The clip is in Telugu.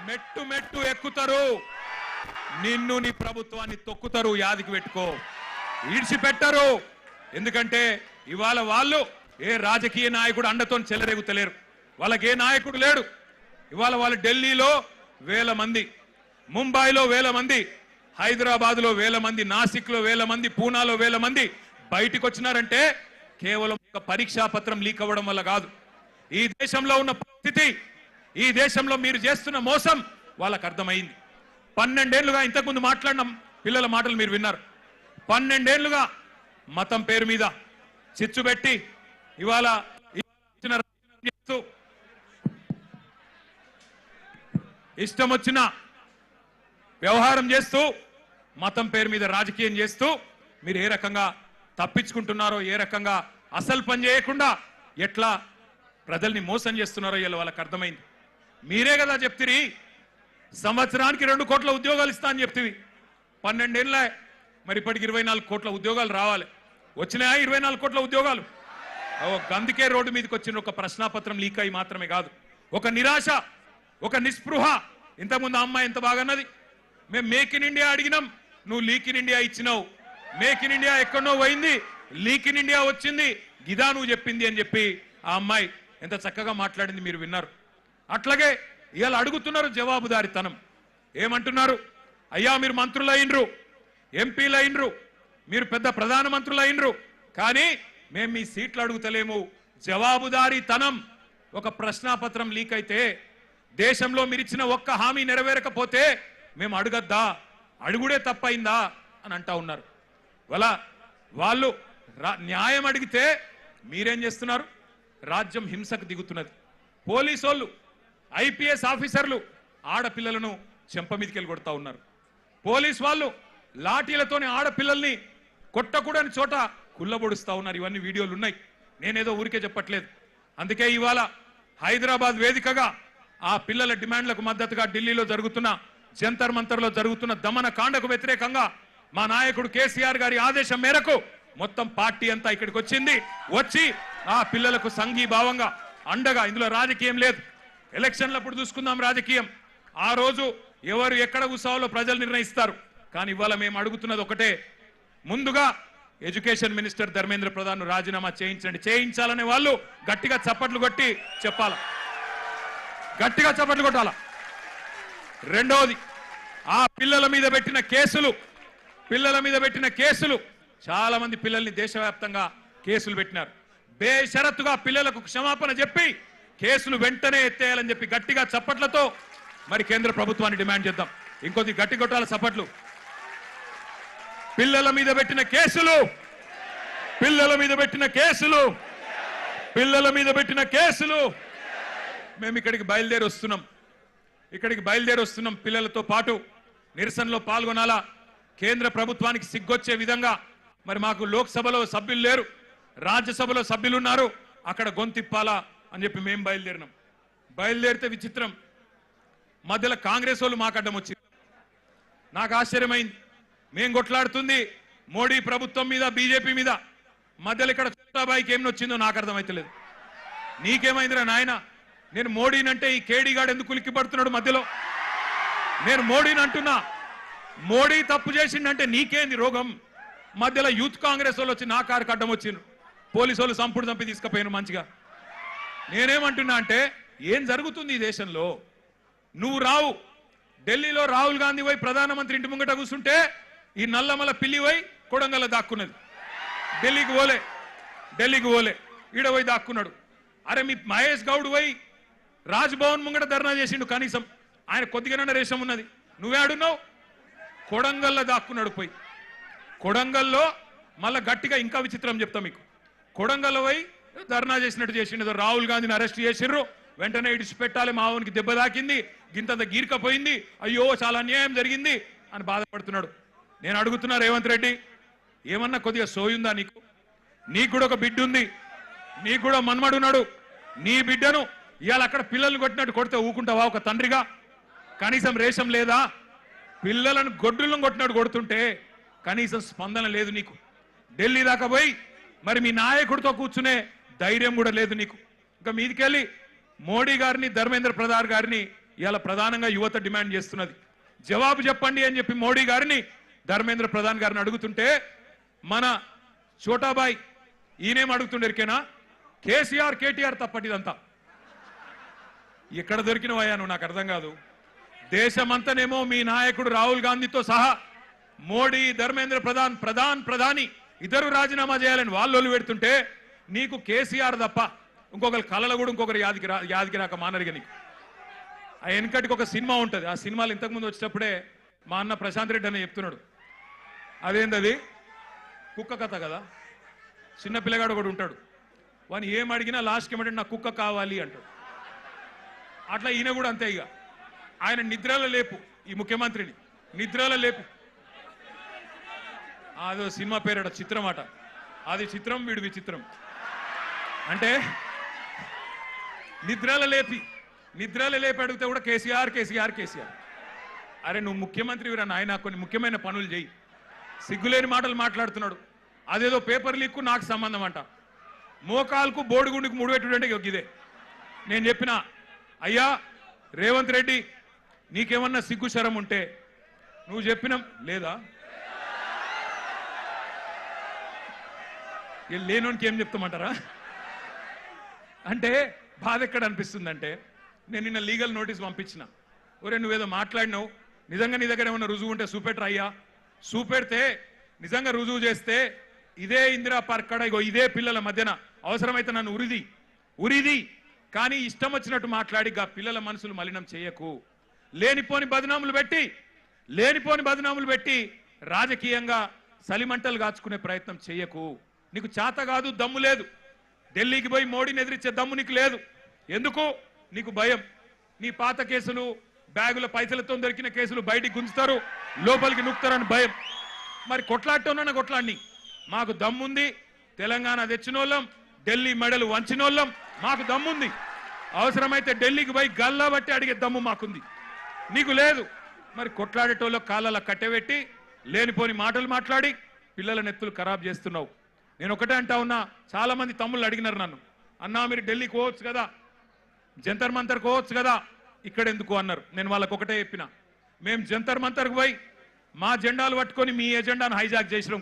మెట్టు మెట్టు ఎక్కుతారు, నిన్ను నీ ప్రభుత్వాన్ని తొక్కుతారు. యాదికి పెట్టుకో, ఈడ్చిపెట్టరు. ఎందుకంటే ఇవాళ వాళ్ళు ఏ రాజకీయ నాయకుడు అండతో చెలరేగుతలేరు, వాళ్ళకి ఏ నాయకుడు లేడు. ఇవాళ వాళ్ళు ఢిల్లీలో వేల మంది, ముంబైలో వేల మంది, హైదరాబాద్లో వేల మంది, నాసిక్లో వేల మంది, పూనాలో వేల మంది బయటికి వచ్చినారంటే కేవలం ఒక పరీక్షా పత్రం లీక్ అవ్వడం వల్ల కాదు. ఈ దేశంలో ఉన్న పరిస్థితి, ఈ దేశంలో మీరు చేస్తున్న మోసం వాళ్ళకు అర్థమైంది. 12 ఏళ్లుగా ఇంతకుముందు మాట్లాడిన పిల్లల మాటలు మీరు విన్నారు. 12 ఏళ్లుగా మతం పేరు మీద చిచ్చు పెట్టి ఇవాళ ఇష్టం వచ్చిన వ్యవహారం చేస్తూ మతం పేరు మీద రాజకీయం చేస్తూ మీరు ఏ రకంగా తప్పించుకుంటున్నారో, ఏ రకంగా అసలు పని చేయకుండా ఎట్లా ప్రజల్ని మోసం చేస్తున్నారో ఇలా వాళ్ళకి అర్థమైంది. మీరే కదా చెప్తిరి సంవత్సరానికి 2 కోట్ల ఉద్యోగాలు ఇస్తా అని చెప్తివి. 12 ఏళ్ళ మరి ఇప్పటికి 24 కోట్ల ఉద్యోగాలు రావాలి. వచ్చినాయా 24 కోట్ల ఉద్యోగాలు? అందుకే రోడ్డు మీదకి వచ్చిన ఒక ప్రశ్నాపత్రం లీక్ అయి మాత్రమే కాదు, ఒక నిరాశ, ఒక నిస్పృహ. ఇంతకుముందు అమ్మాయి ఎంత బాగన్నది, మేము మేక్ ఇన్ ఇండియా అడిగినాం, నువ్వు లీక్ ఇన్ ఇండియా ఇచ్చినావు. మేక్ ఇన్ ఇండియా ఎక్కడో పోయింది, లీక్ ఇన్ ఇండియా వచ్చింది, గిదా నువ్వు చెప్పింది అని చెప్పి ఆ అమ్మాయి ఎంత చక్కగా మాట్లాడింది మీరు విన్నారు. అట్లాగే ఇవాళ అడుగుతున్నారు జవాబుదారితనం. ఏమంటున్నారు? అయ్యా మీరు మంత్రులు అయినరు, ఎంపీలు అయినరు, మీరు పెద్ద ప్రధానమంత్రులు అయినరు, కానీ మేము మీ సీట్లు అడుగుతలేము. జవాబుదారీతనం. ఒక ప్రశ్నాపత్రం లీక్ అయితే దేశంలో మీరు ఇచ్చిన ఒక్క హామీ నెరవేరకపోతే మేము అడగద్దా, అడుగుడే తప్పైందా అని అంటా ఉన్నారు. వాళ్ళు న్యాయం అడిగితే మీరేం చేస్తున్నారు? రాజ్యం హింసకు దిగుతున్నది. పోలీసు వాళ్ళు, ఐపీఎస్ ఆఫీసర్లు ఆడపిల్లలను చెంప మీదకెళ్ళి కొడతా ఉన్నారు. పోలీసు వాళ్ళు లాఠీలతోనే ఆడపిల్లల్ని కొట్టకూడని చోట కుల్లబొడుస్తా ఉన్నారు. ఇవన్నీ వీడియోలు ఉన్నాయి, నేనేదో ఊరికే చెప్పట్లేదు. అందుకే ఇవాళ హైదరాబాద్ వేదికగా ఆ పిల్లల డిమాండ్లకు మద్దతుగా ఢిల్లీలో జరుగుతున్న జంతర్ మంతర్లో జరుగుతున్న దమన కాండకు వ్యతిరేకంగా మా నాయకుడు కేసీఆర్ గారి ఆదేశం మేరకు మొత్తం పార్టీ అంతా ఇక్కడికి వచ్చింది. వచ్చి ఆ పిల్లలకు సంఘీభావంగా అండగా, ఇందులో రాజకీయం లేదు, ఎలక్షన్లప్పుడు చూసుకుందాం రాజకీయం, ఆ రోజు ఎవరు ఎక్కడ కూర్చోవాలో ప్రజలు నిర్ణయిస్తారు. కానీ ఇవాళ మేము అడుగుతున్నది ఒకటే, ముందుగా ఎడ్యుకేషన్ మినిస్టర్ ధర్మేంద్ర ప్రధాన్ రాజీనామా చేయించండి. చేయించాలనే వాళ్ళు గట్టిగా చప్పట్లు కొట్టి చెప్పాల, గట్టిగా చప్పట్లు కొట్టాల. రెండవది, ఆ పిల్లల మీద పెట్టిన కేసులు చాలా మంది పిల్లల్ని దేశవ్యాప్తంగా కేసులు పెట్టినారు. బేషరతుగా పిల్లలకు క్షమాపణ చెప్పి కేసులు వెంటనే ఎత్తేయాలని చెప్పి గట్టిగా చప్పట్లతో మరి కేంద్ర ప్రభుత్వాన్ని డిమాండ్ చేద్దాం. ఇంకొద్ది గట్టి కొట్టాల చప్పట్లు. పిల్లల మీద పెట్టిన కేసులు మేము ఇక్కడికి బయలుదేరి వస్తున్నాం. పిల్లలతో పాటు నిరసనలో పాల్గొనాలా. కేంద్ర ప్రభుత్వానికి సిగ్గొచ్చే విధంగా మరి మాకు లోక్సభలో సభ్యులు లేరు, రాజ్యసభలో సభ్యులు ఉన్నారు, అక్కడ గొంతిప్పాలా అని చెప్పి మేము బయలుదేరితే విచిత్రం, మధ్యలో కాంగ్రెస్ వాళ్ళు మాకు అడ్డం వచ్చింది. నాకు ఆశ్చర్యమైంది. మేం కొట్లాడుతుంది మోడీ ప్రభుత్వం మీద, బీజేపీ మీద, మధ్యలో ఇక్కడ చోటాబాయికి ఏం వచ్చిందో నాకు అర్థమైతలేదు. నీకేమైందిరా నాయన? నేను మోడీనంటే ఈ కేడీగాడు ఎందుకు ఉలిక్కి పడుతున్నాడు మధ్యలో? నేను మోడీని అంటున్నా, మోడీ తప్పు చేసిండంటే నీకేంది రోగం? మధ్యలో యూత్ కాంగ్రెస్ వాళ్ళు వచ్చి నా కారుకి అడ్డం వచ్చిండ్రు, పోలీసు వాళ్ళు సంపుడు చంపి తీసుకుపోయాను మంచిగా. నేనేమంటున్నా అంటే, ఏం జరుగుతుంది ఈ దేశంలో? నువ్వు రావు, ఢిల్లీలో రాహుల్ గాంధీ పోయి ప్రధానమంత్రి ఇంటి ముంగట కూర్చుంటే ఈ నల్లమల పిల్లి పోయి కొడంగల్లో దాక్కున్నది. ఢిల్లీకి పోలే ఈడ పోయి దాక్కున్నాడు. అరే మీ మహేష్ గౌడ్ పోయి రాజ్భవన్ ముంగట ధర్నా చేసిండు, కనీసం ఆయన కొద్దిగానే రేషం ఉన్నది. నువ్వే ఆడున్నావు, కొడంగల్లో దాక్కున్నాడు. పోయి కొడంగల్లో మళ్ళా గట్టిగా ఇంకా విచిత్రం చెప్తా మీకు, కొడంగల్లో పోయి ధర్నా చేసినట్టు చేసిండు. రాహుల్ గాంధీని అరెస్ట్ చేసిర్రు, వెంటనే ఇడిచిపెట్టాలి, మావునికి దెబ్బ తాకింది, గింతంత గీర్కపోయింది, అయ్యో చాలా అన్యాయం జరిగింది అని బాధపడుతున్నాడు. నేను అడుగుతున్నా రేవంత్ రెడ్డి, ఏమన్నా కొద్దిగా సోయుందా నీకు? నీకు కూడా ఒక బిడ్డ ఉంది, నీకు కూడా మన్మడున్నాడు. నీ బిడ్డను ఇవాళ అక్కడ పిల్లల్ని కొట్టినట్టు కొడితే ఊకుంటావా ఒక తండ్రిగా? కనీసం రేషం లేదా? పిల్లలను గొడ్డులను కొట్టినట్టు కొడుతుంటే కనీసం స్పందన లేదు నీకు. ఢిల్లీ దాకా పోయి మరి మీ నాయకుడితో కూర్చునే ధైర్యం కూడా లేదు నీకు. ఇంకా మీదికెళ్ళి మోడీ గారిని, ధర్మేంద్ర ప్రధాన్ గారిని ఇవాళ ప్రధానంగా యువత డిమాండ్ చేస్తున్నది. జవాబు చెప్పండి అని చెప్పి మోడీ గారిని ధర్మేంద్ర ప్రధాన్ గారిని అడుగుతుంటే మన చోటాబాయ్ ఈయనేం అడుగుతుండేరికేనా కేసీఆర్ కేటీఆర్ తప్పటిదంతా ఎక్కడ దొరికినవయ్యా నువ్వు నాకు అర్థం కాదు. దేశమంతనేమో మీ నాయకుడు రాహుల్ గాంధీతో సహా మోడీ ధర్మేంద్ర ప్రధాని ఇద్దరు రాజీనామా చేయాలని వాళ్ళు పెడుతుంటే నీకు కేసీఆర్ తప్ప ఇంకొకరు కళలు కూడా ఇంకొకరు యాదికి రాక మానరిగా నీకు. ఆ వెనకటికి ఒక సినిమా ఉంటుంది. ఆ సినిమాలు ఇంతకుముందు వచ్చేటప్పుడే మా అన్న ప్రశాంత్ రెడ్డి అని చెప్తున్నాడు. అదేంటది కుక్క కథ కదా. చిన్న పిల్లగాడు ఒకడు ఉంటాడు, వాని ఏం అడిగినా లాస్ట్కి ఏమంటే నాకు కుక్క కావాలి అంటాడు. అట్లా ఈయన కూడా అంతే. ఇక ఆయన నిద్రలో లేపు ఈ ముఖ్యమంత్రిని నిద్రలో లేపు. అదో సినిమా పేరట చిత్రం అట. అది చిత్రం వీడు విచిత్రం. అంటే నిద్రలో లేపి అడిగితే కూడా కేసీఆర్ కేసీఆర్ కేసీఆర్. అరే నువ్వు ముఖ్యమంత్రి వీరా నాయన, కొన్ని ముఖ్యమైన పనులు చేయి. సిగ్గులేని మాటలు మాట్లాడుతున్నాడు. అదేదో పేపర్ లీక్కు నాకు సంబంధం అంట. మోకాల్కు బోడిగుండికి ముడిపెట్టుడంటే ఇదే. నేను చెప్పిన అయ్యా రేవంత్ రెడ్డి నీకేమన్నా సిగ్గు శరం ఉంటే నువ్వు చెప్పిన లేదా లేనోనికి ఏం చెప్తామంటారా అంటే బాధ ఎక్కడ అనిపిస్తుందంటే నేను నిన్న లీగల్ నోటీస్ పంపించిన. ఒరే నువ్వేదో మాట్లాడినావు, నిజంగా నీ దగ్గర ఏమన్నా రుజువు ఉంటే చూపెట్టరా అయ్యా. చూపెడితే నిజంగా రుజువు చేస్తే ఇదే ఇందిరా పార్క్ కాడ ఇగో ఇదే పిల్లల మధ్యన అవసరమైతే నన్ను ఉరిది కానీ ఇష్టం వచ్చినట్టు మాట్లాడి పిల్లల మనసులు మలినం చేయకు. లేనిపోని బదనాములు పెట్టి రాజకీయంగా సలిమంటలు కాచుకునే ప్రయత్నం చేయకు. నీకు చేత కాదు, దమ్ము లేదు. ఢిల్లీకి పోయి మోడీని ఎదిరించే దమ్ము నీకు లేదు. ఎందుకు? నీకు భయం. నీ పాత కేసులు, బ్యాగుల పైసలతో దొరికిన కేసులు బయటికి గుంజుతారు, లోపలికి నూకుతారని భయం. మరి కొట్లాడటం కొట్లాడిని మాకు దమ్ముంది. తెలంగాణ తెచ్చినోళ్ళం, ఢిల్లీ మెడలు వంచినోళ్ళం, మాకు దమ్ముంది. అవసరమైతే ఢిల్లీకి పోయి గల్లా బట్టి అడిగే దమ్ము మాకుంది, నీకు లేదు. మరి కొట్లాడేటోళ్ళ కాళ్ళ కట్టెబెట్టి లేనిపోని మాటలు మాట్లాడి పిల్లల నెత్తులు ఖరాబ్ చేస్తున్నావు. నేను ఒకటే అంటా ఉన్నా, చాలా మంది తమ్ముళ్ళు అడిగినారు నన్ను, అన్నా మీరు ఢిల్లీకి పోవచ్చు కదా, జంతర్ మంతర్ పోవచ్చు కదా, ఇక్కడ ఎందుకు అన్నారు. నేను వాళ్ళకు ఒకటే చెప్పిన, మేము జంతర్ మంతర్కి పోయి మా జెండాలు పట్టుకొని మీ ఎజెండాను హైజాక్ చేసినాం.